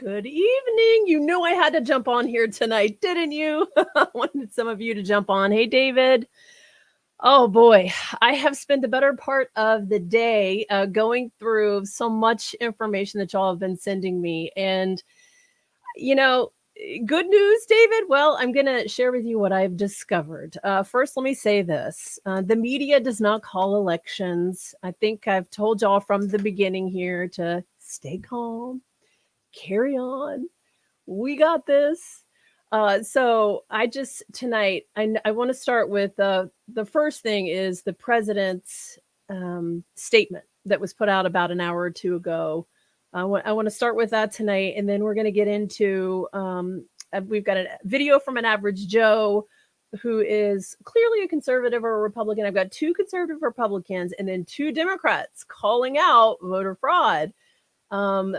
Good evening. You knew I had to jump on here tonight, didn't you? I wanted some of you to jump on. Hey, David. Oh boy, I have spent the better part of the day going through so much information that y'all have been sending me. And, you know, good news, David. Well, I'm going to share with you what I've discovered. First, let me say this. The media does not call elections. I think I've told y'all from the beginning here to stay calm, carry on. We got this. So I just tonight, I want to start with the first thing is the president's statement that was put out about an hour or two ago. I want to start with that tonight, and then we're going to get into we've got a video from an average Joe who is clearly a conservative or a Republican. I've got two conservative Republicans and then two Democrats calling out voter fraud. One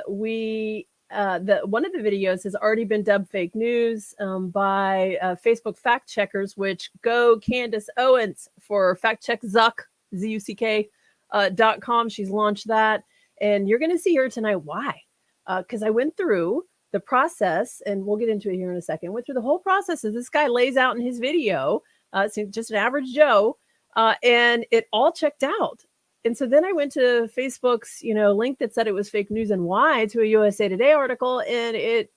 of the videos has already been dubbed fake news by Facebook fact checkers, which go Candace Owens for fact check Zuck, ZUCK.com. She's launched that. And you're going to see her tonight. Why? Because I went through the process, and we'll get into it here in a second. Went through the whole process as this guy lays out in his video. It's just an average Joe, and it all checked out. And so then I went to Facebook's, link that said it was fake news and why to a USA Today article, and it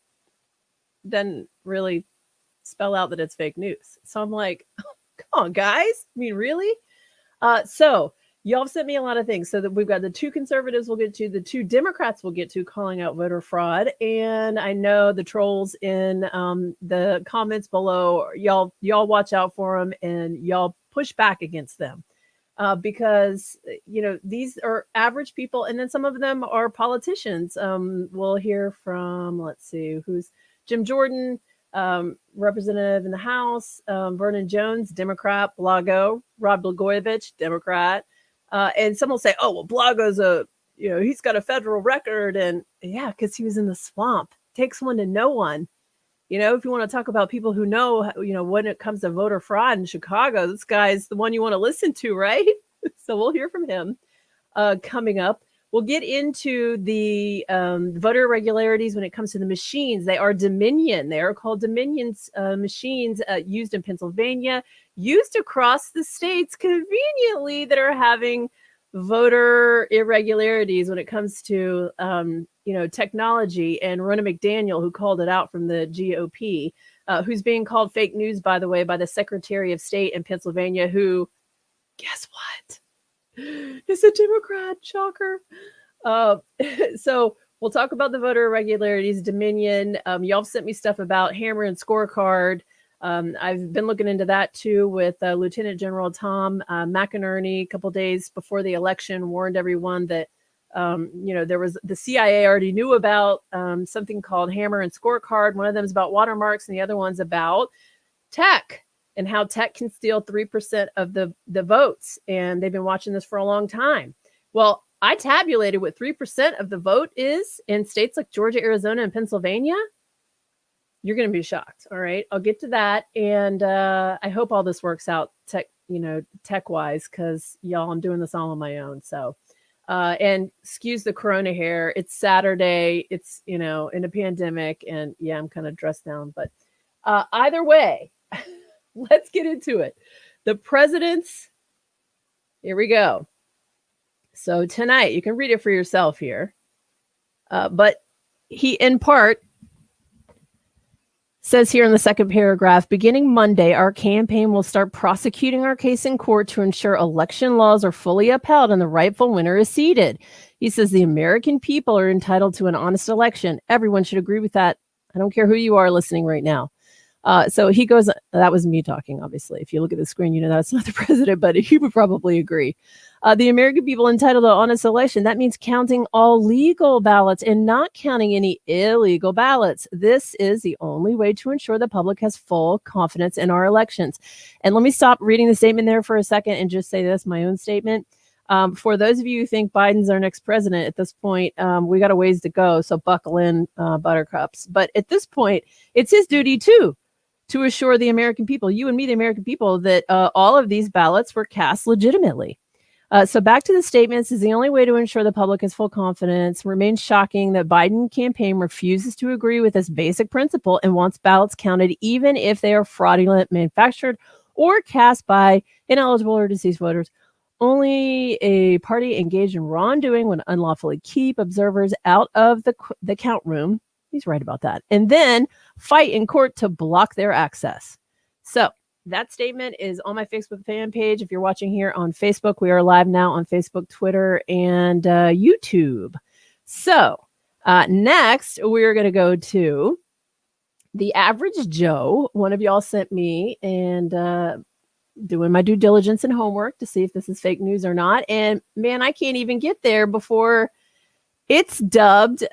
doesn't really spell out that it's fake news. So I'm like, oh, come on, guys. I mean, really? So y'all have sent me a lot of things. So that we've got the two conservatives we'll get to, the two Democrats we'll get to calling out voter fraud. And I know the trolls in the comments below, y'all watch out for them and y'all push back against them. Because, these are average people. And then some of them are politicians. We'll hear from, let's see, who's Jim Jordan, representative in the House, Vernon Jones, Democrat, Blago, Rod Blagojevich, Democrat. And some will say, oh, well, Blago's he's got a federal record. And yeah, because he was in the swamp. Takes one to know one. If you want to talk about people who know, when it comes to voter fraud in Chicago, this guy's the one you want to listen to, right? So we'll hear from him coming up. We'll get into the voter irregularities when it comes to the machines. They are Dominion. They are called Dominion's machines used in Pennsylvania, used across the states conveniently that are having voter irregularities when it comes to, technology. And Ronna McDaniel, who called it out from the GOP, who's being called fake news, by the way, by the Secretary of State in Pennsylvania, who, guess what? Is a Democrat. Shocker. So we'll talk about the voter irregularities, Dominion. Y'all sent me stuff about Hammer and Scorecard. I've been looking into that too with Lieutenant General Tom McInerney. A couple days before the election, warned everyone that there was the CIA already knew about something called Hammer and Scorecard. One of them is about watermarks, and the other one's about tech and how tech can steal 3% of the votes. And they've been watching this for a long time. Well, I tabulated what 3% of the vote is in states like Georgia, Arizona, and Pennsylvania. You're going to be shocked. All right. I'll get to that. And I hope all this works out tech wise, because y'all, I'm doing this all on my own. So, and excuse the Corona hair. It's Saturday. It's, in a pandemic, and yeah, I'm kind of dressed down, but either way, let's get into it. The president's, here we go. So tonight, you can read it for yourself here. But he, in part, says here in the second paragraph, beginning Monday, our campaign will start prosecuting our case in court to ensure election laws are fully upheld and the rightful winner is seated. He says the American people are entitled to an honest election. Everyone should agree with that. I don't care who you are listening right now. So he goes, that was me talking, obviously. If you look at the screen, that's not the president, but he would probably agree. The American people entitled to an honest election. That means counting all legal ballots and not counting any illegal ballots. This is the only way to ensure the public has full confidence in our elections. And let me stop reading the statement there for a second and just say this, my own statement. For those of you who think Biden's our next president at this point, we got a ways to go. So buckle in, buttercups. But at this point, it's his duty too, to assure the American people, you and me, the American people, that all of these ballots were cast legitimately. So back to the statements is the only way to ensure the public has full confidence. Remains shocking that Biden campaign refuses to agree with this basic principle and wants ballots counted even if they are fraudulent, manufactured, or cast by ineligible or deceased voters. Only a party engaged in wrongdoing would unlawfully keep observers out of the count room. He's right about that. And then fight in court to block their access. So that statement is on my Facebook fan page. If you're watching here on Facebook, we are live now on Facebook, Twitter, and YouTube. So next, we're going to go to the average Joe. One of y'all sent me, and doing my due diligence and homework to see if this is fake news or not. And man, I can't even get there before it's dubbed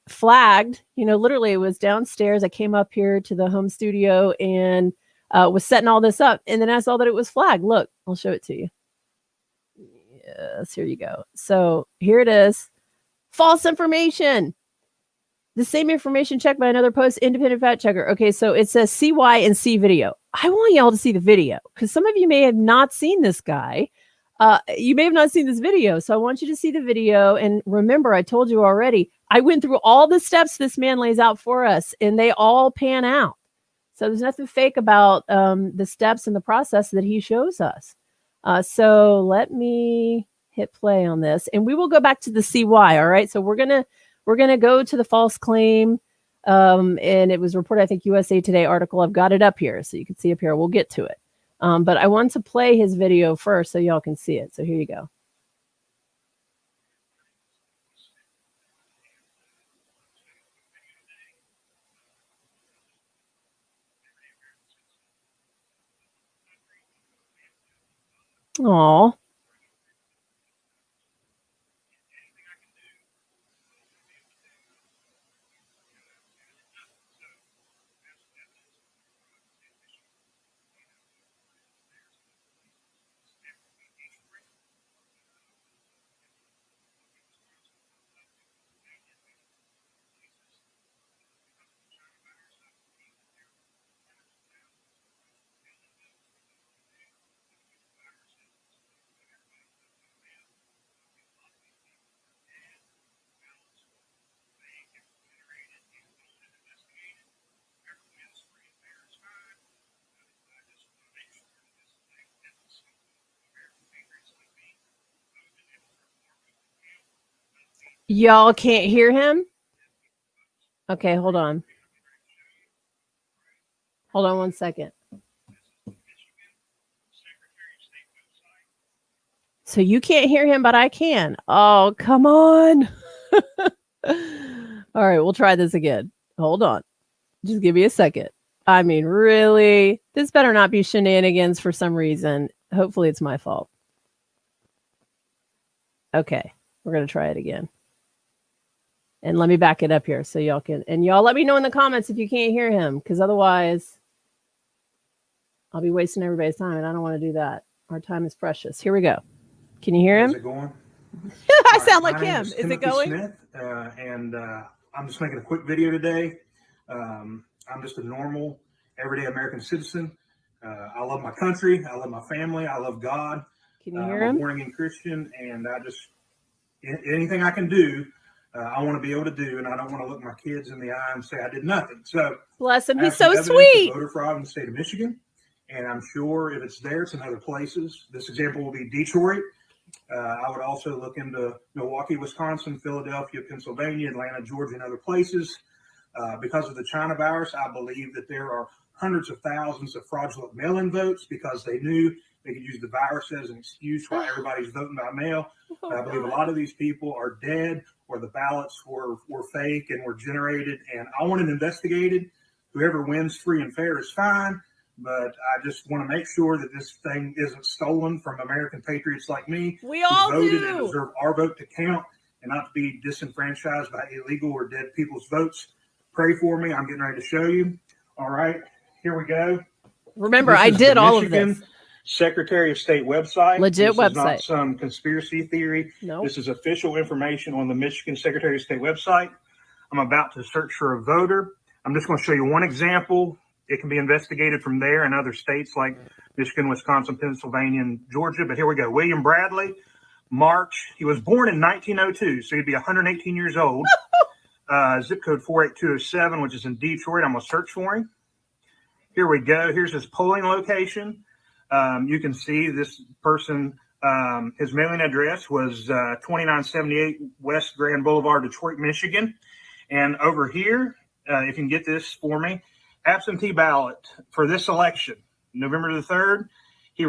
flagged. You know, literally it was downstairs. I came up here to the home studio and was setting all this up. And then I saw that it was flagged. Look, I'll show it to you. Yes, here you go. So here it is. False information. The same information checked by another post, independent fact checker. Okay, so it says CY and C video. I want y'all to see the video because some of you may have not seen this guy. You may have not seen this video. So I want you to see the video. And remember, I told you already, I went through all the steps this man lays out for us, and they all pan out. So there's nothing fake about the steps and the process that he shows us. So let me hit play on this, and we will go back to the CY. All right. So we're gonna go to the false claim, and it was reported, I think, USA Today article. I've got it up here, so you can see up here. We'll get to it, but I want to play his video first so y'all can see it. So here you go. Aw. Y'all can't hear him? Okay, hold on. Hold on one second. So you can't hear him, but I can. Oh, come on. All right, we'll try this again. Hold on. Just give me a second. I mean, really? This better not be shenanigans for some reason. Hopefully it's my fault. Okay, we're going to try it again. And let me back it up here so y'all can, and y'all let me know in the comments if you can't hear him, because otherwise I'll be wasting everybody's time, and I don't want to do that. Our time is precious. Here we go. Can you hear him? Is it going? I sound like him. Is it going? Smith, and I'm just making a quick video today. I'm just a normal, everyday American citizen. I love my country. I love my family. I love God. Can you hear I'm him? a born-again Christian, and I just, anything I can do, I want to be able to do, and I don't want to look my kids in the eye and say I did nothing. So bless him. He's so sweet. Voter fraud in the state of Michigan, and I'm sure if it's there, it's in other places. This example will be Detroit. I would also look into Milwaukee, Wisconsin, Philadelphia, Pennsylvania, Atlanta, Georgia, and other places. Because of the China virus, I believe that there are hundreds of thousands of fraudulent mail-in votes because they knew they could use the virus as an excuse why everybody's voting by mail. I believe a lot of these people are dead, or the ballots were fake and were generated. And I want it investigated. Whoever wins free and fair is fine. But I just want to make sure that this thing isn't stolen from American patriots like me. We all voted do. and deserve our vote to count and not to be disenfranchised by illegal or dead people's votes. Pray for me. I'm getting ready to show you. All right, here we go. Remember, I did all of this. Secretary of State website. Legit this website. Is not some conspiracy theory. No. This is official information on the Michigan Secretary of State website. I'm about to search for a voter. I'm just going to show you one example It can be investigated from there in other states like Michigan, Wisconsin, Pennsylvania, and Georgia. But here we go. William Bradley, March. He was born in 1902, so he'd be 118 years old. Zip code 48207, which is in Detroit. I'm going to search for him. Here we go. Here's his polling location. You can see this person, his mailing address was 2978 West Grand Boulevard, Detroit, Michigan. And over here, if you can get this for me, absentee ballot for this election, November the 3rd. He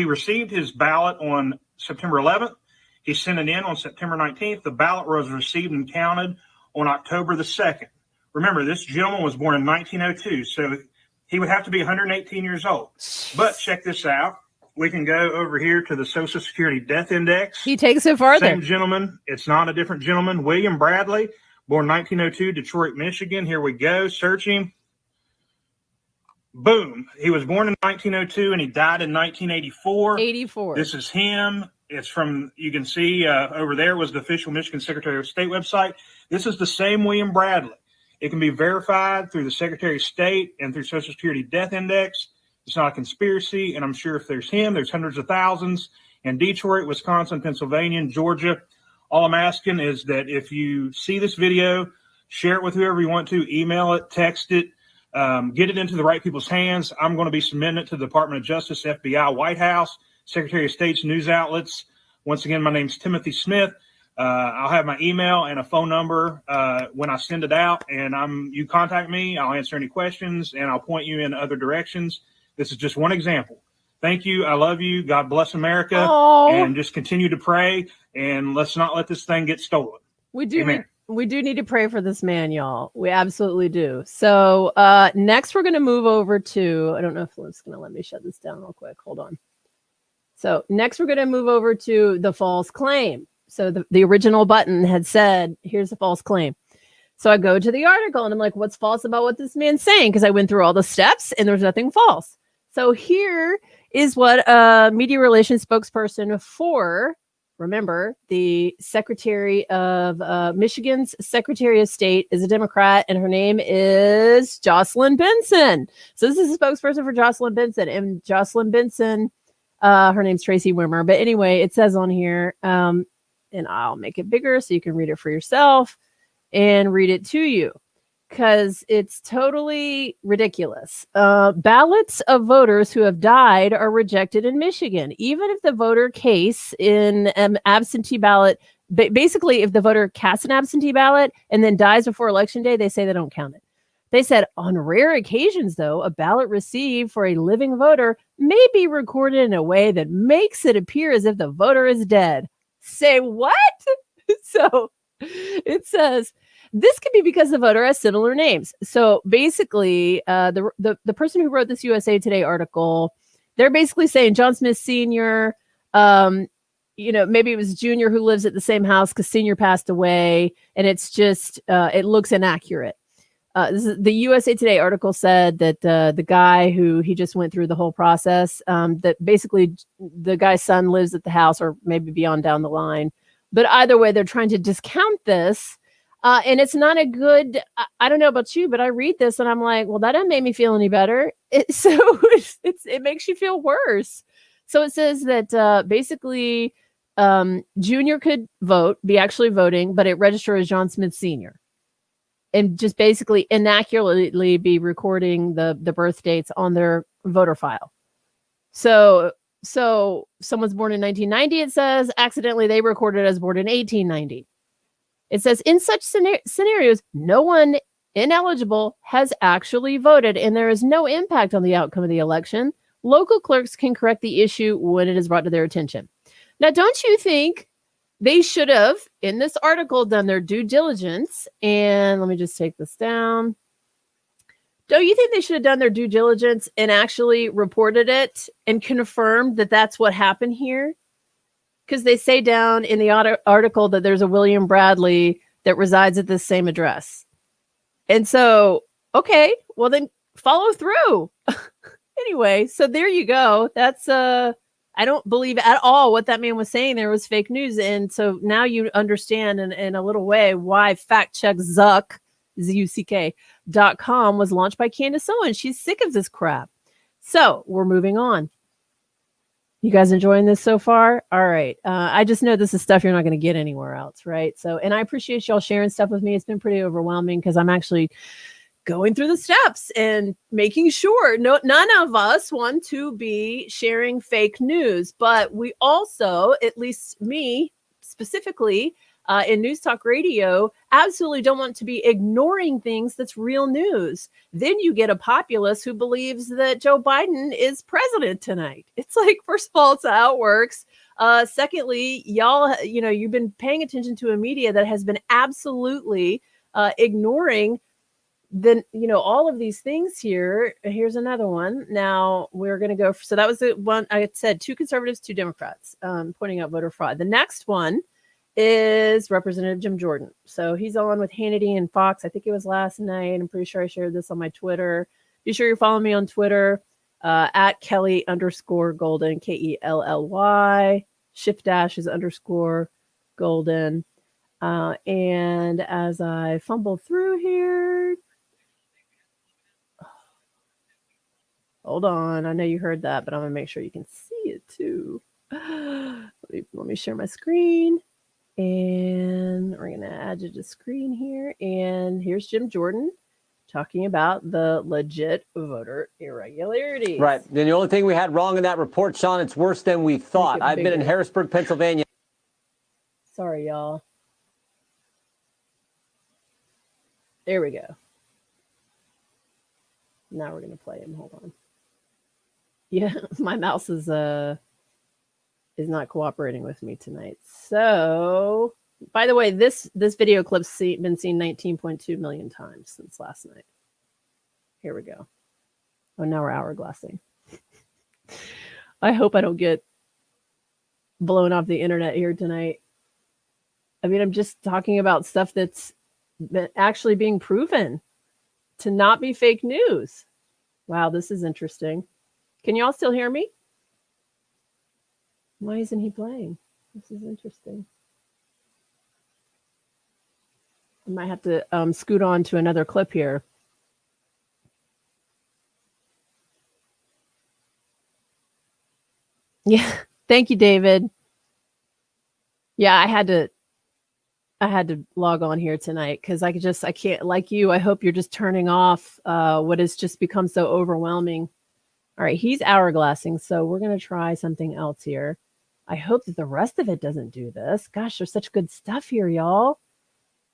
received his ballot on September 11th. He sent it in on September 19th. The ballot was received and counted on October the 2nd. Remember, this gentleman was born in 1902, so he would have to be 118 years old. But check this out. We can go over here to the Social Security Death Index. He takes it farther. Same gentleman. It's not a different gentleman. William Bradley, born 1902, Detroit, Michigan. Here we go. Searching. Boom. He was born in 1902 and he died in 1984. 84. This is him. It's from, you can see over there was the official Michigan Secretary of State website. This is the same William Bradley. It can be verified through the Secretary of State and through Social Security Death Index. It's not a conspiracy. And I'm sure if there's him, there's hundreds of thousands in Detroit, Wisconsin, Pennsylvania, and Georgia. All I'm asking is that if you see this video, share it with whoever you want to, email it, text it, get it into the right people's hands. I'm going to be submitting it to the Department of Justice, FBI, White House, Secretary of State's news outlets. Once again, my name's Timothy Smith. I'll have my email and a phone number when I send it out, and you contact me. I'll answer any questions, and I'll point you in other directions. This is just one example. Thank you. I love you. God bless America. Aww. And just continue to pray, and let's not let this thing get stolen. We do. Amen. We do need to pray for this man, y'all. We absolutely do. So next we're going to move over to, I don't know if it's going to let me shut this down real quick. Hold on. So next we're going to move over to the false claim. So the original button had said, here's a false claim. So I go to the article and I'm like, what's false about what this man's saying? Because I went through all the steps and there's nothing false. So here is what a media relations spokesperson for, remember, the Secretary of Michigan's Secretary of State is a Democrat, and her name is Jocelyn Benson. So this is a spokesperson for Jocelyn Benson, and Jocelyn Benson, her name's Tracy Wimmer. But anyway, it says on here, and I'll make it bigger so you can read it for yourself and read it to you, because it's totally ridiculous. Ballots of voters who have died are rejected in Michigan, even if the voter case in an absentee ballot, basically if the voter casts an absentee ballot and then dies before election day, they say they don't count it. They said on rare occasions, though, a ballot received for a living voter may be recorded in a way that makes it appear as if the voter is dead. Say what? So it says, this could be because the voter has similar names. So basically, the person who wrote this USA Today article, they're basically saying John Smith Sr., maybe it was Junior who lives at the same house because Senior passed away, and it's just, it looks inaccurate. This is, the USA Today article said that the guy who he just went through the whole process, that basically the guy's son lives at the house or maybe beyond down the line. But either way, they're trying to discount this. And it's not a good, I don't know about you, but I read this and I'm like, well, that doesn't make me feel any better. It makes you feel worse. So it says that basically Junior could vote, be actually voting, but it registered as John Smith Sr. and just basically inaccurately be recording the birth dates on their voter file. So someone's born in 1990, it says, accidentally they recorded as born in 1890. It says, in such scenarios, no one ineligible has actually voted, and there is no impact on the outcome of the election. Local clerks can correct the issue when it is brought to their attention. Now, don't you think they should have, in this article, done their due diligence? And let me just take this down. Don't you think they should have done their due diligence and actually reported it and confirmed that that's what happened here? Because they say down in the article that there's a William Bradley that resides at this same address. And so, okay, well then follow through. Anyway, so there you go. That's, I don't believe at all what that man was saying there was fake news. And so now you understand in a little way why fact check Zuck ZUCK.com was launched by Candace Owens. She's sick of this crap. So we're moving on. You guys enjoying this so far? All right. I just know this is stuff you're not going to get anywhere else, right? So, and I appreciate y'all sharing stuff with me. It's been pretty overwhelming because I'm actually going through the steps and making sure none of us want to be sharing fake news, but we also, at least me specifically, in News Talk Radio, absolutely don't want to be ignoring things that's real news. Then you get a populace who believes that Joe Biden is president tonight. It's like, first of all, it's how it works. Secondly, y'all, you've been paying attention to a media that has been absolutely ignoring all of these things here. Here's another one. Now we're going to go. So that was the one I said, 2 conservatives, 2 Democrats, pointing out voter fraud. The next one is Representative Jim Jordan. So he's on with Hannity and Fox. I think it was last night. I'm pretty sure I shared this on my Twitter. Be sure you're following me on Twitter at Kelly_Golden, KELLY. Shift dash is _Golden. And as I fumble through here, hold on. I know you heard that, but I'm going to make sure you can see it too. Let me share my screen. And we're going to add you to screen here. And here's Jim Jordan talking about the legit voter irregularities. Right. And the only thing we had wrong in that report, Sean, it's worse than we thought. I've been in Harrisburg, Pennsylvania. Sorry, y'all. There we go. Now we're going to play him. Hold on. Yeah, my mouse is not cooperating with me tonight. So, by the way, this video clip's been seen 19.2 million times since last night. Here we go. Oh, now we're hourglassing. I hope I don't get blown off the internet here tonight. I mean, I'm just talking about stuff that's actually being proven to not be fake news. Wow, this is interesting. Can y'all still hear me? Why isn't he playing? This is interesting. I might have to scoot on to another clip here. Yeah, thank you, David. Yeah, I had to log on here tonight because I can't, like you, I hope you're just turning off what has just become so overwhelming. All right, he's hourglassing, so we're going to try something else here. I hope that the rest of it doesn't do this. Gosh, there's such good stuff here, y'all.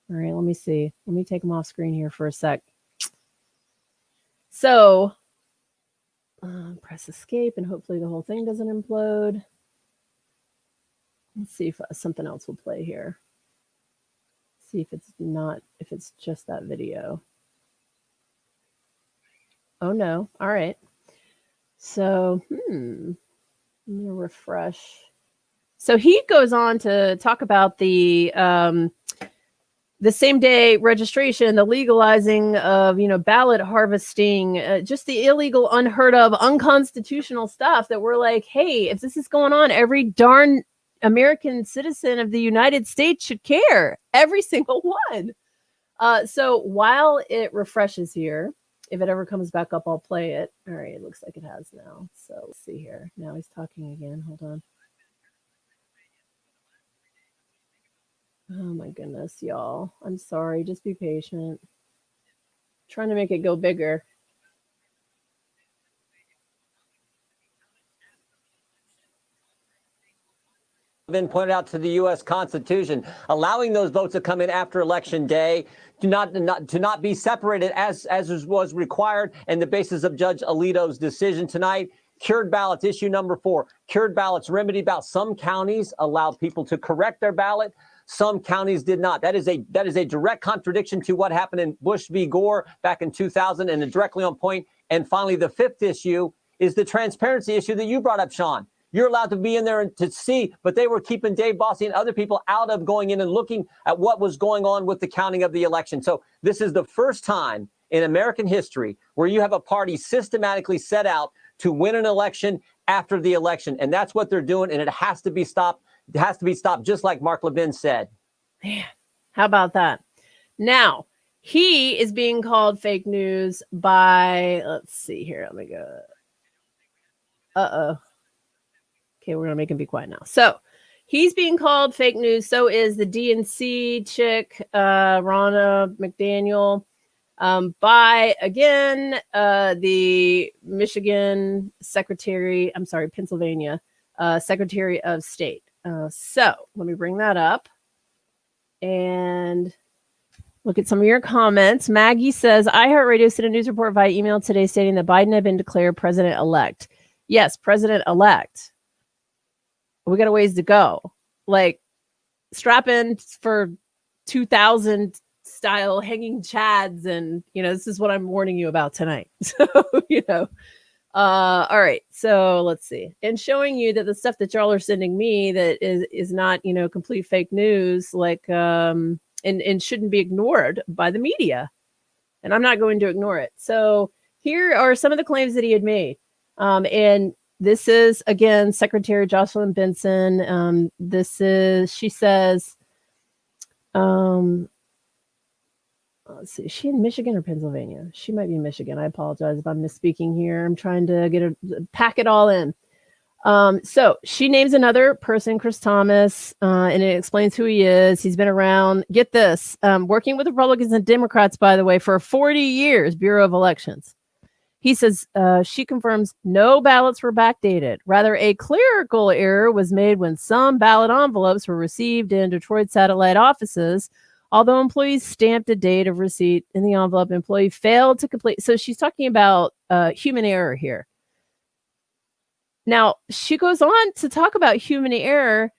All right, let me see. Let me take him off screen here for a sec. So, press escape, and hopefully the whole thing doesn't implode. Let's see if something else will play here. See if it's just that video. Oh, no. All right. So, I'm going to refresh. So he goes on to talk about the same day registration, the legalizing of, ballot harvesting, just the illegal, unheard of, unconstitutional stuff that we're like, hey, if this is going on, every darn American citizen of the United States should care. Every single one. So while it refreshes here, if it ever comes back up, I'll play it. All right, it looks like it has now. So let's see here. Now he's talking again. Hold on. Oh my goodness, y'all. I'm sorry. Just be patient. I'm trying to make it go bigger. Been pointed out to the U.S. Constitution, allowing those votes to come in after Election Day to not be separated as was required, and the basis of Judge Alito's decision tonight. Cured ballots, issue number 4. Cured ballots, remedy ballot. Some counties allowed people to correct their ballot. Some counties did not. That is a direct contradiction to what happened in Bush v. Gore back in 2000, and directly on point. And finally, the 5th issue is the transparency issue that you brought up, Sean. You're allowed to be in there and to see, but they were keeping Dave Bossie and other people out of going in and looking at what was going on with the counting of the election. So this is the first time in American history where you have a party systematically set out to win an election after the election. And that's what they're doing. And it has to be stopped. It has to be stopped, just like Mark Levin said. Man, how about that? Now, he is being called fake news by, let's see here. Let me go. Okay, we're going to make him be quiet now. So he's being called fake news. So is the DNC chick, Ronna McDaniel, by, again, the Michigan Pennsylvania Secretary of State. So let me bring that up and look at some of your comments. Maggie says, iHeartRadio sent a news report via email today stating that Biden had been declared president-elect. Yes, president-elect. We got a ways to go. Like, strap in for 2000 style hanging chads, and this is what I'm warning you about tonight. So all right, so let's see, and showing you that the stuff that y'all are sending me that is not complete fake news, like and shouldn't be ignored by the media, and I'm not going to ignore it. So here are some of the claims that he had made, and this is, again, Secretary Jocelyn Benson. She says, let's see, is she in Michigan or Pennsylvania? She might be in Michigan. I apologize if I'm misspeaking here. I'm trying to pack it all in. So she names another person, Chris Thomas, and it explains who he is. He's been around, get this, working with Republicans and Democrats, by the way, for 40 years, Bureau of Elections. He says she confirms no ballots were backdated. Rather, a clerical error was made when some ballot envelopes were received in Detroit satellite offices. Although employees stamped a date of receipt in the envelope, employee failed to complete. So she's talking about human error here. Now, she goes on to talk about human error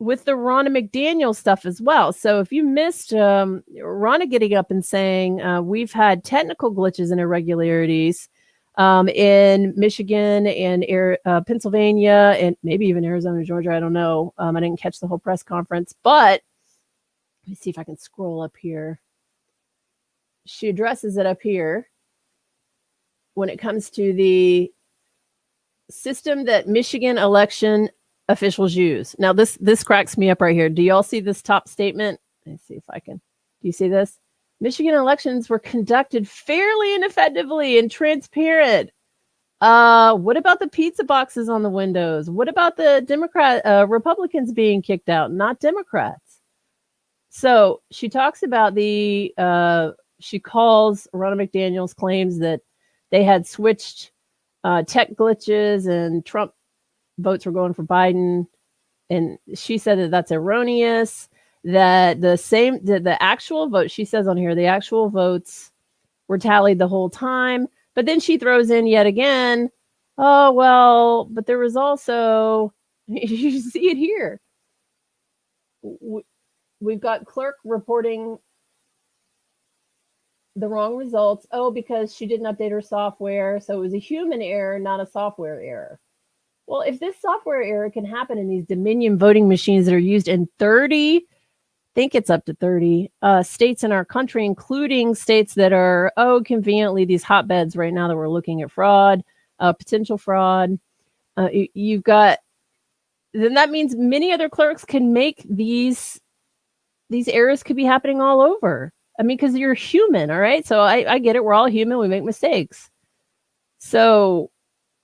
with the Ronna McDaniel stuff as well. So if you missed Ronna getting up and saying, we've had technical glitches and irregularities in Michigan and Pennsylvania and maybe even Arizona, Georgia. I don't know. I didn't catch the whole press conference, but let me see if I can scroll up here. She addresses it up here when it comes to the system that Michigan election officials use. Now, this cracks me up right here. Do y'all see this top statement? Let me see if I can. Do you see this? Michigan elections were conducted fairly and effectively and transparent. What about the pizza boxes on the windows? What about the Republicans being kicked out, not Democrats? So she talks about she calls Ronna McDaniel's claims that they had switched tech glitches and Trump votes were going for Biden. And she said that that's erroneous, that the actual vote, she says on here, the actual votes were tallied the whole time. But then she throws in yet again, oh, well, but there was also, you see it here. We've got clerk reporting the wrong results. Oh, because she didn't update her software. So it was a human error, not a software error. Well, if this software error can happen in these Dominion voting machines that are used in 30, I think it's up to 30 states in our country, including states that are, conveniently these hotbeds right now that we're looking at fraud, potential fraud. You've got, then that means many other clerks can make these errors could be happening all over. I mean, because you're human, all right? So I get it. We're all human. We make mistakes. So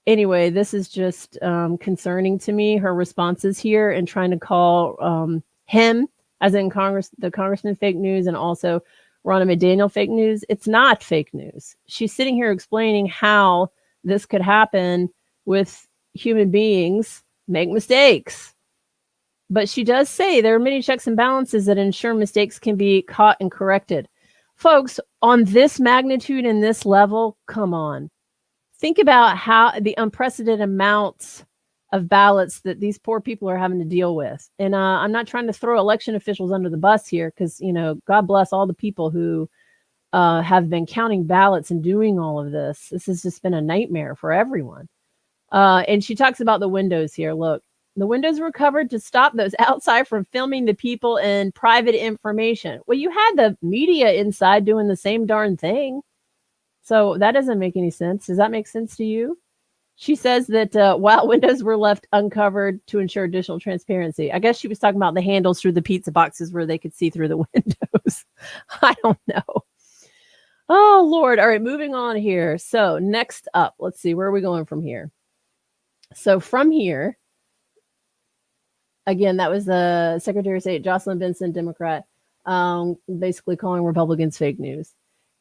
anyway, this is just concerning to me, her responses here and trying to call him, as in the congressman, fake news, and also Ronna McDaniel fake news. It's not fake news. She's sitting here explaining how this could happen with human beings make mistakes. But she does say there are many checks and balances that ensure mistakes can be caught and corrected. Folks, on this magnitude and this level, come on. Think about how the unprecedented amounts of ballots that these poor people are having to deal with. And I'm not trying to throw election officials under the bus here because, God bless all the people who have been counting ballots and doing all of this. This has just been a nightmare for everyone. And she talks about the windows here. Look, the windows were covered to stop those outside from filming the people and private information. Well, you had the media inside doing the same darn thing. So that doesn't make any sense. Does that make sense to you? She says that while windows were left uncovered to ensure additional transparency. I guess she was talking about the handles through the pizza boxes where they could see through the windows. I don't know. Oh, Lord. All right, moving on here. So next up, let's see, where are we going from here? So from here, again, that was the Secretary of State, Jocelyn Benson, Democrat, basically calling Republicans fake news.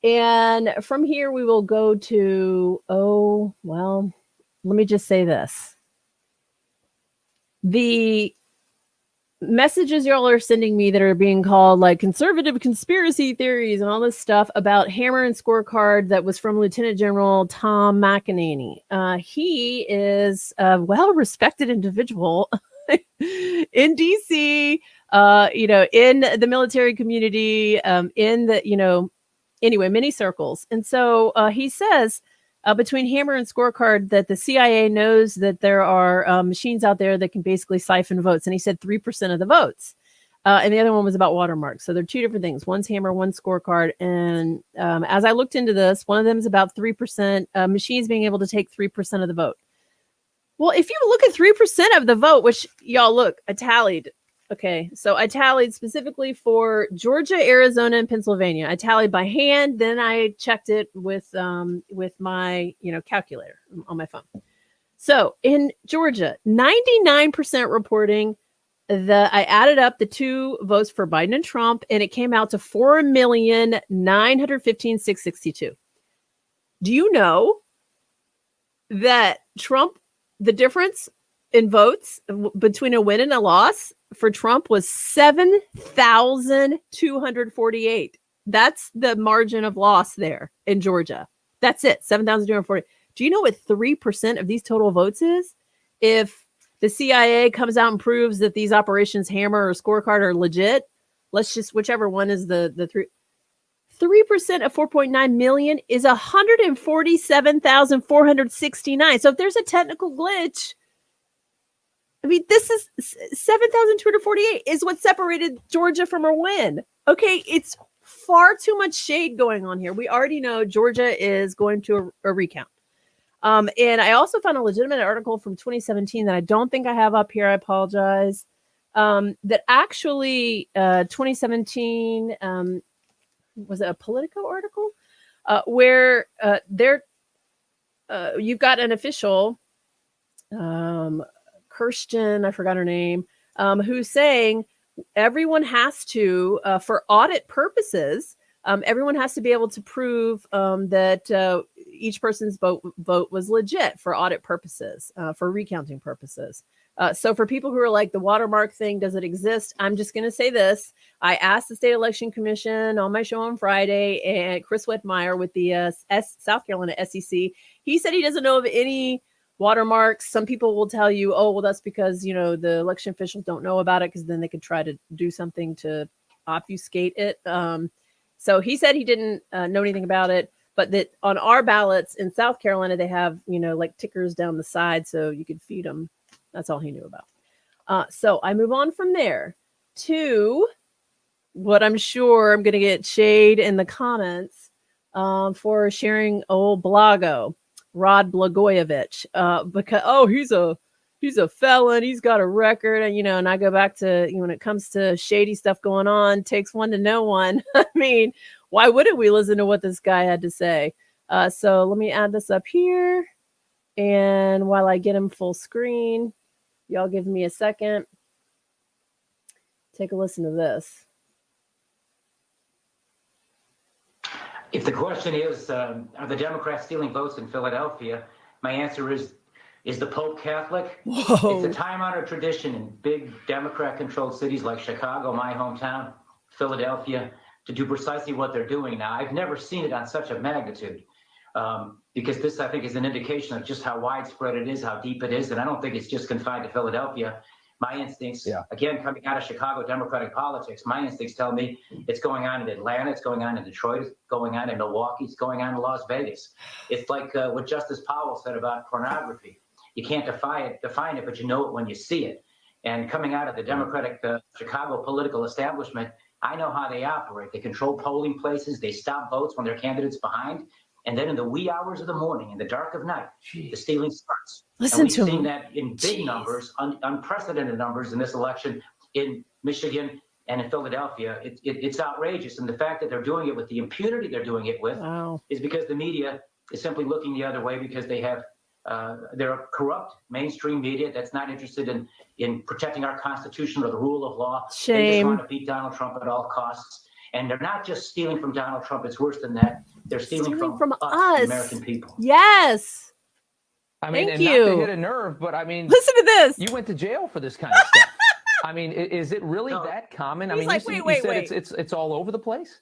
And from here, we will go to, let me just say this. The messages y'all are sending me that are being called like conservative conspiracy theories and all this stuff about Hammer and Scorecard that was from Lieutenant General Tom McEnany. He is a well-respected individual in DC, in the military community, in the, anyway, many circles. And so he says between Hammer and Scorecard that the CIA knows that there are machines out there that can basically siphon votes. And he said 3% of the votes. And the other one was about watermarks. So they're two different things. One's Hammer, one's Scorecard. And as I looked into this, one of them is about 3%, machines being able to take 3% of the vote. Well, if you look at 3% of the vote, which y'all look, I tallied. Okay, so I tallied specifically for Georgia, Arizona, and Pennsylvania. I tallied by hand, then I checked it with my calculator on my phone. So in Georgia, 99% reporting. I added up the two votes for Biden and Trump, and it came out to 4,915,662. Do you know that Trump, the difference in votes between a win and a loss for Trump was 7,248. That's the margin of loss there in Georgia. That's it, 7,240. Do you know what 3% of these total votes is? If the CIA comes out and proves that these operations Hammer or Scorecard are legit, let's just, whichever one is the 3% of 4.9 million is 147,469. So if there's a technical glitch, I mean, this is 7,248 is what separated Georgia from her win. Okay, it's far too much shade going on here. We already know Georgia is going to a recount. And I also found a legitimate article from 2017 that I don't think I have up here. I apologize. That actually 2017, was it a Politico article? Where you've got an official, Kirsten, I forgot her name, who's saying everyone has to, for audit purposes, everyone has to be able to prove that each person's vote was legit for audit purposes, for recounting purposes. So for people who are like, the watermark thing, does it exist? I'm just going to say this. I asked the State Election Commission on my show on Friday, and Chris Wettmeyer with the South Carolina SEC, he said he doesn't know of any watermarks. Some people will tell you, oh, well, that's because, the election officials don't know about it, because then they could try to do something to obfuscate it. So he said he didn't know anything about it, but that on our ballots in South Carolina, they have, like tickers down the side so you could feed them. That's all he knew about. So I move on from there to what I'm sure I'm going to get shade in the comments for sharing old Blago, Rod Blagojevich, because, he's a felon. He's got a record. And, and I go back to, when it comes to shady stuff going on, takes one to know one. I mean, why wouldn't we listen to what this guy had to say? So let me add this up here. And while I get him full screen, y'all give me a second. Take a listen to this. If the question is, are the Democrats stealing votes in Philadelphia? My answer is the Pope Catholic? Whoa. It's a time-honored tradition in big Democrat-controlled cities like Chicago, my hometown, Philadelphia, to do precisely what they're doing now. I've never seen it on such a magnitude, because this, I think, is an indication of just how widespread it is, how deep it is, and I don't think it's just confined to Philadelphia. My instincts, again, coming out of Chicago Democratic politics, my instincts tell me it's going on in Atlanta, it's going on in Detroit, it's going on in Milwaukee, it's going on in Las Vegas. It's like what Justice Powell said about pornography. You can't define it, but you know it when you see it. And coming out of the Democratic Chicago political establishment, I know how they operate. They control polling places. They stop votes when their candidate's behind. And then in the wee hours of the morning, in the dark of night, the stealing starts. Listen and to we've seen him. that in big numbers, unprecedented numbers in this election in Michigan, And in Philadelphia, it's outrageous. And the fact that they're doing it with the impunity they're doing it with is because the media is simply looking the other way because they have they're a corrupt mainstream media that's not interested in protecting our Constitution or the rule of law. Shame. They just want to beat Donald Trump at all costs. And they're not just stealing from Donald Trump. It's worse than that. They're stealing from us, the American people. Yes. I mean, Thank and you. not to hit a nerve, but I mean, listen to this. You went to jail for this kind of stuff. I mean, is it really that common? I mean, like, you wait. said it's all over the place.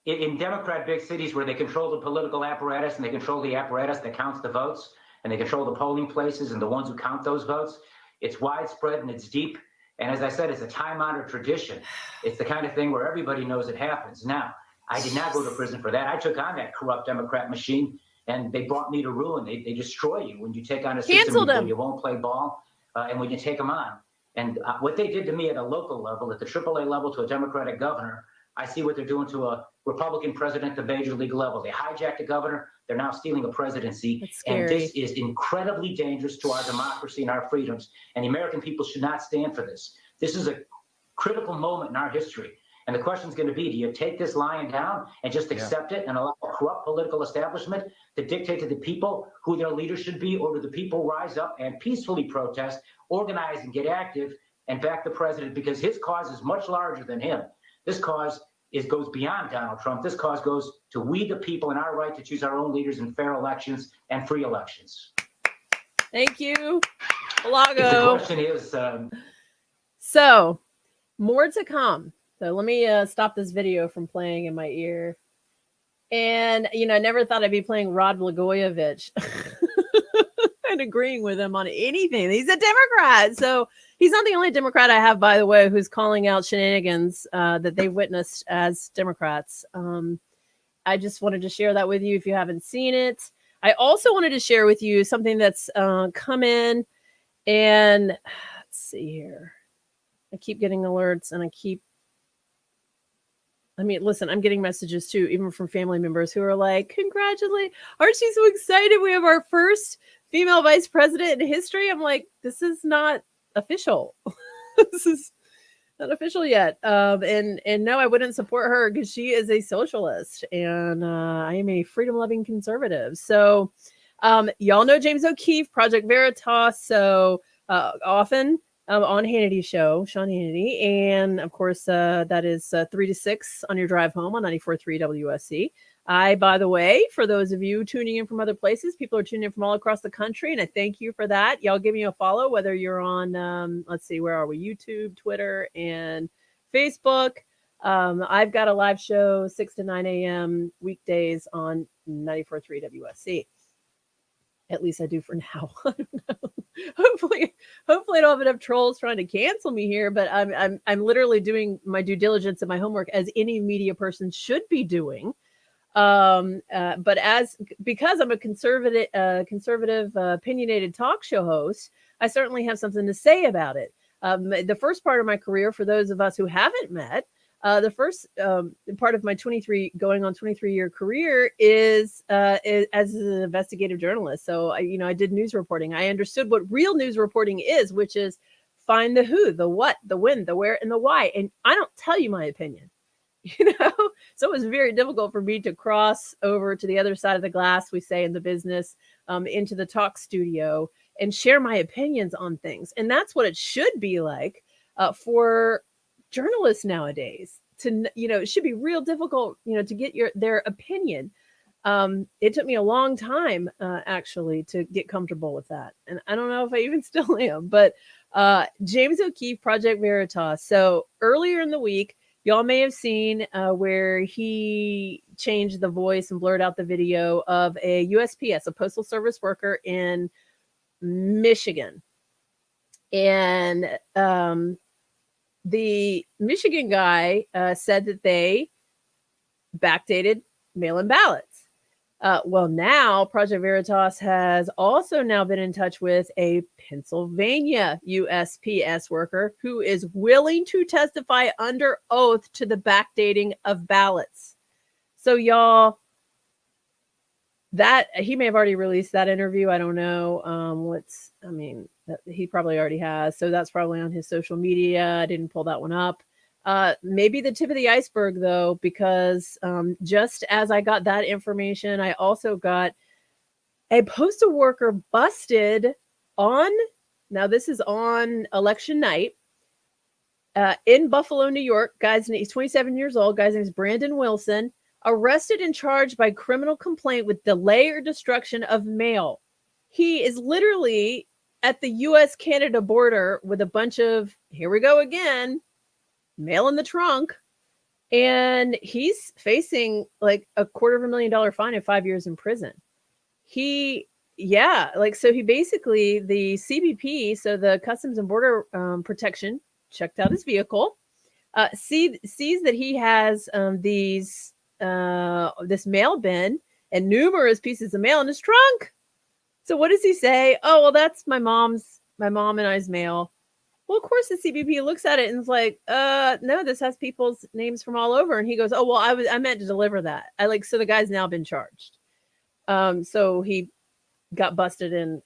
In Democrat big cities where they control the political apparatus and they control the apparatus that counts the votes and they control the polling places and the ones who count those votes, it's widespread and it's deep. And as I said, it's a time-honored tradition. It's the kind of thing where everybody knows it happens. Now, I did not go to prison for that. I took on that corrupt Democrat machine, and they brought me to ruin. They destroy you when you take on a system where you won't play ball and when you take them on. And what they did to me at a local level, at the AAA level to a Democratic governor, I see what they're doing to a Republican president at the major league level. They hijacked a governor. They're now stealing a presidency. And this is incredibly dangerous to our democracy and our freedoms. And the American people should not stand for this. This is a critical moment in our history. And the question is going to be, do you take this lying down and just accept it and allow a corrupt political establishment to dictate to the people who their leaders should be, or do the people rise up and peacefully protest, organize and get active and back the president, because his cause is much larger than him. This cause goes beyond Donald Trump. This cause goes to we the people and our right to choose our own leaders in fair elections and free elections. Thank you, Lago. The question is... So, more to come. So let me stop this video from playing in my ear. And, I never thought I'd be playing Rod Blagojevich and agreeing with him on anything. He's a Democrat. So he's not the only Democrat I have, by the way, who's calling out shenanigans that they witnessed as Democrats. I just wanted to share that with you if you haven't seen it. I also wanted to share with you something that's come in. And let's see here. I keep getting alerts and listen, I'm getting messages too, even from family members who are like, congratulate, aren't you so excited? We have our first female vice president in history. I'm like, this is not official. This is not official yet. And no, I wouldn't support her because she is a socialist and I am a freedom-loving conservative. So y'all know James O'Keefe, Project Veritas. So often on Hannity's show, Sean Hannity. And of course, that is 3 to 6 on your drive home on 94.3 WSC. By the way, for those of you tuning in from other places, people are tuning in from all across the country. And I thank you for that. Y'all give me a follow, whether you're on, let's see, where are we? YouTube, Twitter, and Facebook. I've got a live show 6 to 9 a.m. weekdays on 94.3 WSC. At least I do for now. I don't know. Hopefully I don't have enough trolls trying to cancel me here, but I'm literally doing my due diligence and my homework as any media person should be doing. But because I'm a conservative, opinionated talk show host, I certainly have something to say about it. The first part of my career, for those of us who haven't met, the first part of my 23-year career is as an investigative journalist. So I did news reporting. I understood what real news reporting is, which is find the who, the what, the when, the where, and the why. And I don't tell you my opinion, So it was very difficult for me to cross over to the other side of the glass, we say in the business, into the talk studio and share my opinions on things. And that's what it should be like for journalists nowadays. It should be real difficult, to get their opinion. It took me a long time, actually, to get comfortable with that. And I don't know if I even still am, but James O'Keefe, Project Veritas. So earlier in the week, y'all may have seen where he changed the voice and blurred out the video of a USPS, a postal service worker in Michigan. And the Michigan guy said that they backdated mail-in ballots. Well, now Project Veritas has also now been in touch with a Pennsylvania USPS worker who is willing to testify under oath to the backdating of ballots. So y'all, that he may have already released that interview. I don't know. He probably already has. So that's probably on his social media. I didn't pull that one up. Maybe the tip of the iceberg, though, because just as I got that information, I also got a postal worker busted on, now this is on election night, in Buffalo, New York. He's 27 years old. Guy's name is Brandon Wilson. Arrested and charged by criminal complaint with delay or destruction of mail. He is literally at the U.S.-Canada border with a bunch of, here we go again, mail in the trunk. And he's facing like a $250,000 fine and 5 years in prison. So he basically, the CBP, so the Customs and Border Protection, checked out his vehicle, sees that he has this mail bin and numerous pieces of mail in his trunk. So what does he say? Oh, well, that's my mom and I's mail. Well, of course, the CBP looks at it and is like, no, this has people's names from all over. And he goes, oh, well, I meant to deliver that. So the guy's now been charged. So he got busted in,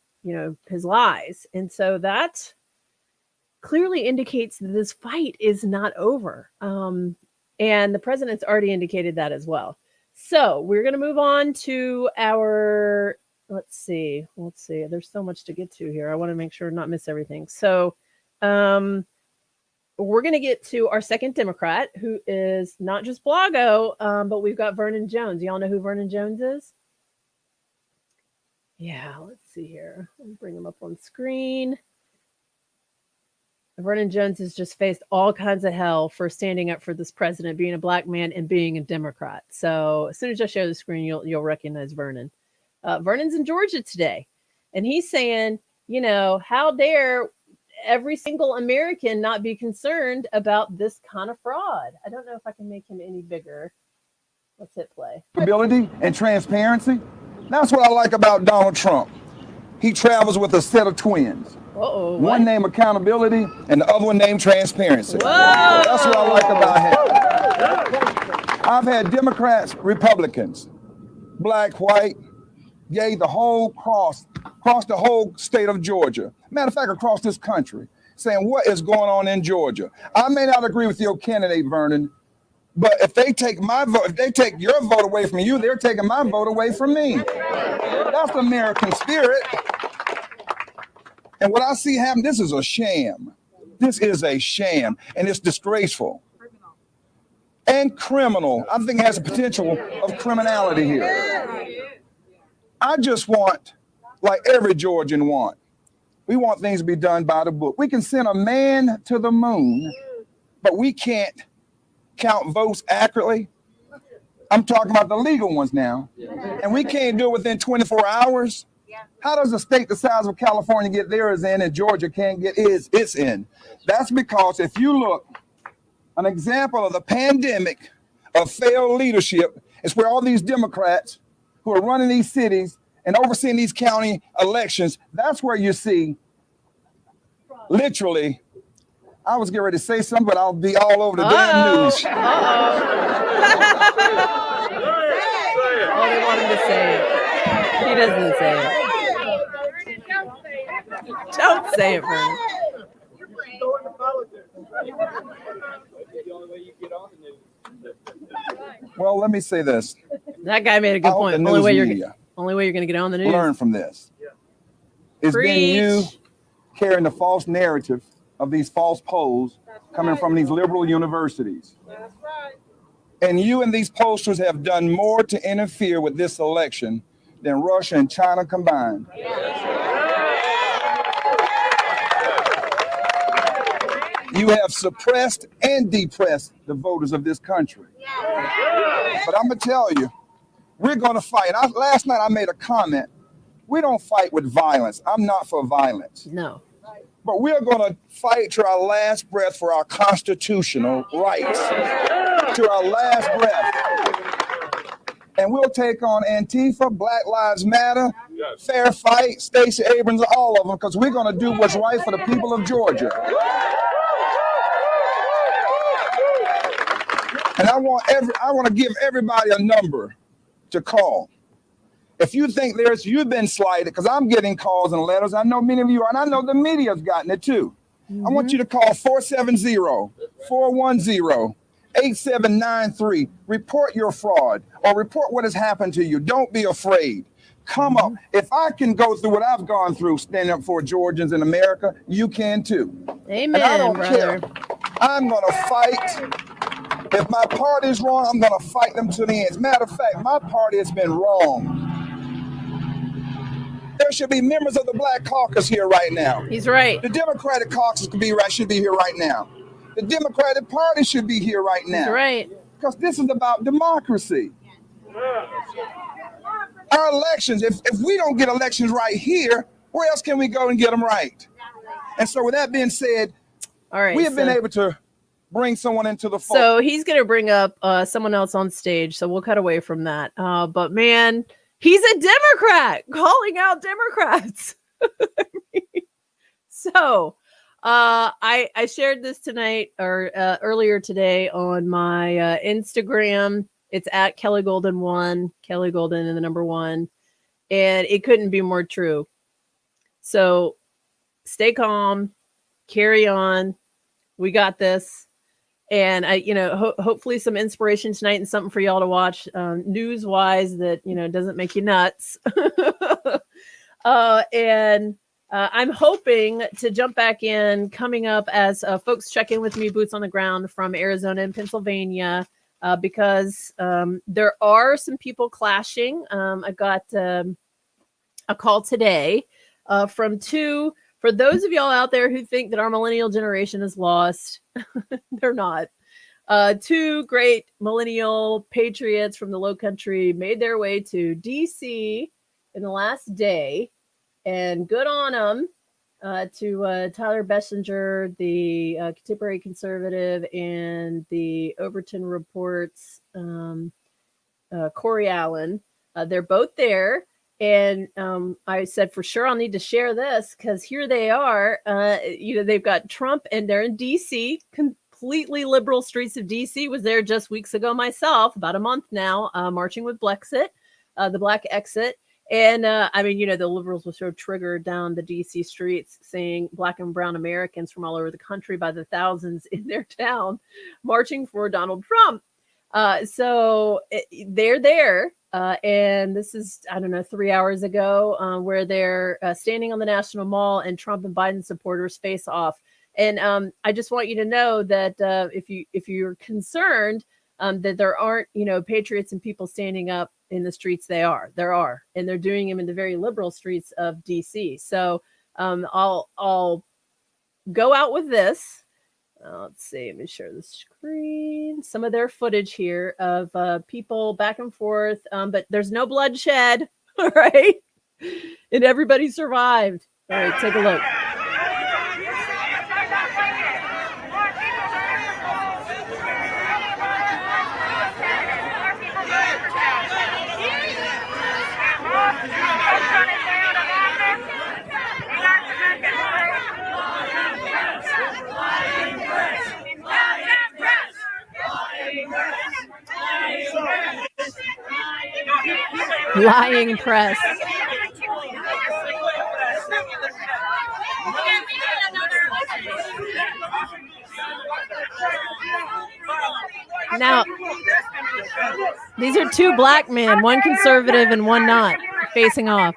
his lies. And so that clearly indicates that this fight is not over. And the president's already indicated that as well. So we're going to move on to our, let's see. There's so much to get to here. I want to make sure not miss everything. So we're going to get to our second Democrat, who is not just Blago, but we've got Vernon Jones. Y'all know who Vernon Jones is? Yeah, let's see here. Let me bring him up on screen. Vernon Jones has just faced all kinds of hell for standing up for this president, being a black man and being a Democrat. So as soon as I show the screen, you'll recognize Vernon. Vernon's in Georgia today, and he's saying, how dare every single American not be concerned about this kind of fraud? I don't know if I can make him any bigger. Let's hit play. Ability and transparency. That's what I like about Donald Trump. He travels with a set of twins. One named accountability and the other one named transparency. Whoa. That's what I like about him. I've had Democrats, Republicans, black, white, gay, the whole across the whole state of Georgia. Matter of fact, across this country, saying what is going on in Georgia. I may not agree with your candidate, Vernon, but if they take my vote, if they take your vote away from you, they're taking my vote away from me. That's the American spirit. And what I see happen, this is a sham. This is a sham, and it's disgraceful. And criminal. I think it has a potential of criminality here. I just want, like every Georgian want, we want things to be done by the book. We can send a man to the moon, but we can't count votes accurately. I'm talking about the legal ones now. And we can't do it within 24 hours. How does a state the size of California get theirs in and Georgia can't get its in? That's because if you look, an example of the pandemic of failed leadership is where all these Democrats who are running these cities and overseeing these county elections, that's where you see literally, I was getting ready to say something, but I'll be all over the damn news. Oh, they want him to say it. He doesn't say it. Don't say it, Vernon. Well, let me say this. That guy made a good point. Only way you're going to get on the news. Learn from this. It's been you carrying the false narrative of these false polls coming from these liberal universities. That's right. And you and these pollsters have done more to interfere with this election than Russia and China combined. You have suppressed and depressed the voters of this country. But I'm going to tell you, we're going to fight. Last night I made a comment. We don't fight with violence. I'm not for violence. No. But we're going to fight to our last breath for our constitutional rights. To our last breath. And we'll take on Antifa, Black Lives Matter, Fair Fight, Stacey Abrams, all of them, because we're going to do what's right for the people of Georgia. And I want to give everybody a number to call. If you think you've been slighted, because I'm getting calls and letters. I know many of you are, and I know the media's gotten it too. I want you to call 470-410-8793. Report your fraud or report what has happened to you. Don't be afraid. Come up. If I can go through what I've gone through standing up for Georgians in America, you can too. Amen, And I don't brother. care. I'm going to fight. If my party is wrong, I'm going to fight them to the end. As a matter of fact, my party has been wrong. There should be members of the Black Caucus here right now. He's right. The Democratic Caucus should be here right now. The Democratic Party should be here right now. He's right. Because this is about democracy. Our elections, if we don't get elections right here, where else can we go and get them right? And so with that being said, all right, we have been able to bring someone into the fold. So he's going to bring up someone else on stage, so we'll cut away from that. But man, he's a Democrat calling out Democrats. So I shared this tonight or earlier today on my Instagram. It's at Kelly Golden 1, Kelly Golden and the number 1. And it couldn't be more true. So stay calm, carry on. We got this. And I, hopefully some inspiration tonight and something for y'all to watch news wise that, doesn't make you nuts. And I'm hoping to jump back in coming up as folks check in with me, boots on the ground from Arizona and Pennsylvania, because there are some people clashing. I got a call today from two. For those of y'all out there who think that our millennial generation is lost, they're not. Two great millennial patriots from the Low Country made their way to D.C. in the last day, and good on them. To Tyler Bessinger, the contemporary conservative, and the Overton Report's Corey Allen. They're both there. And I said, for sure, I'll need to share this because here they are. They've got Trump and they're in D.C., completely liberal streets of D.C. Was there just weeks ago myself, about a month now, marching with Blexit, the Black Exit. And the liberals were so triggered down the D.C. streets, seeing Black and brown Americans from all over the country by the thousands in their town marching for Donald Trump. So they're there. And this is, 3 hours ago, where they're standing on the National Mall and Trump and Biden supporters face off. And I just want you to know that if you're concerned that there aren't, patriots and people standing up in the streets, there are, and they're doing them in the very liberal streets of DC. So I'll go out with this. Let's see, let me share the screen. Some of their footage here of people back and forth, but there's no bloodshed, all right? And everybody survived. All right, take a look. Lying press. Now, these are two black men, one conservative and one not, facing off.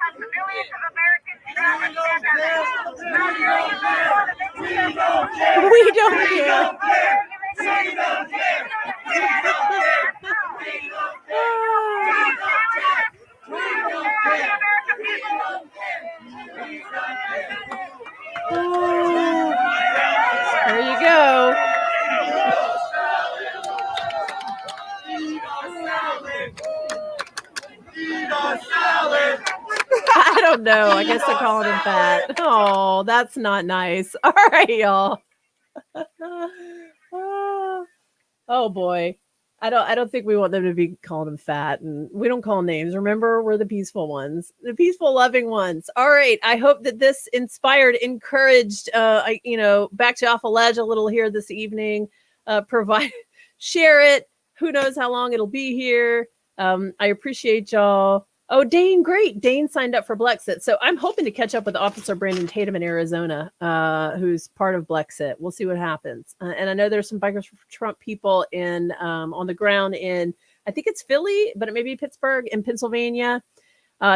We don't care. There you go. I don't know. I guess they're calling him fat. Oh, that's not nice. All right, y'all. Oh boy. I don't think we want them to be calling him fat, and we don't call names. Remember, we're the peaceful ones, the peaceful, loving ones. All right. I hope that this inspired, encouraged, back you off a ledge a little here this evening. Share it. Who knows how long it'll be here. I appreciate y'all. Oh, Dane, great. Dane signed up for Blexit. So I'm hoping to catch up with Officer Brandon Tatum in Arizona, who's part of Blexit. We'll see what happens. And I know there's some Bikers for Trump people in on the ground in, I think it's Philly, but it may be Pittsburgh in Pennsylvania.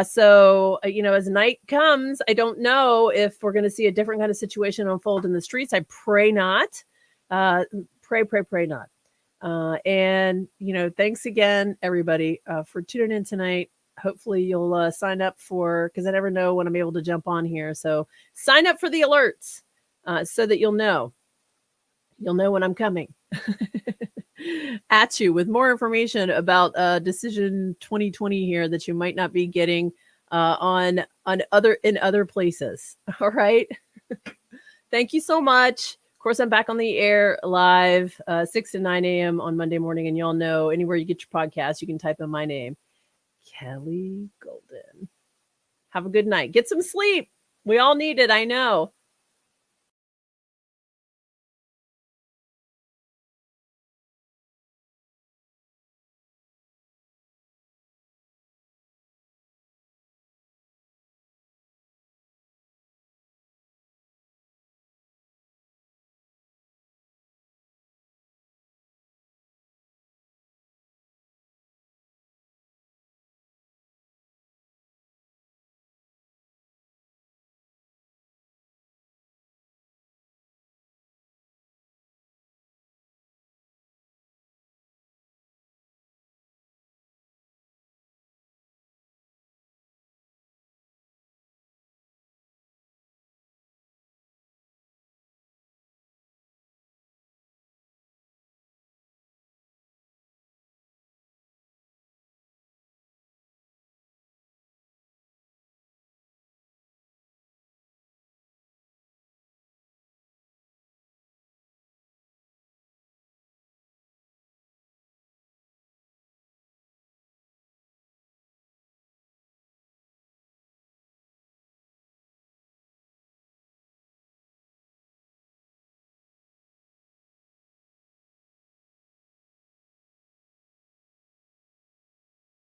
So, as night comes, I don't know if we're going to see a different kind of situation unfold in the streets. I pray not. Pray not. And, thanks again, everybody, for tuning in tonight. Hopefully you'll sign up because I never know when I'm able to jump on here. So sign up for the alerts so that you'll know when I'm coming at you with more information about Decision 2020 here that you might not be getting in other places. All right. Thank you so much. Of course, I'm back on the air live 6 to 9 a.m. on Monday morning. And y'all know anywhere you get your podcast, you can type in my name, Kelly Golden. Have a good night. Get some sleep. We all need it. I know.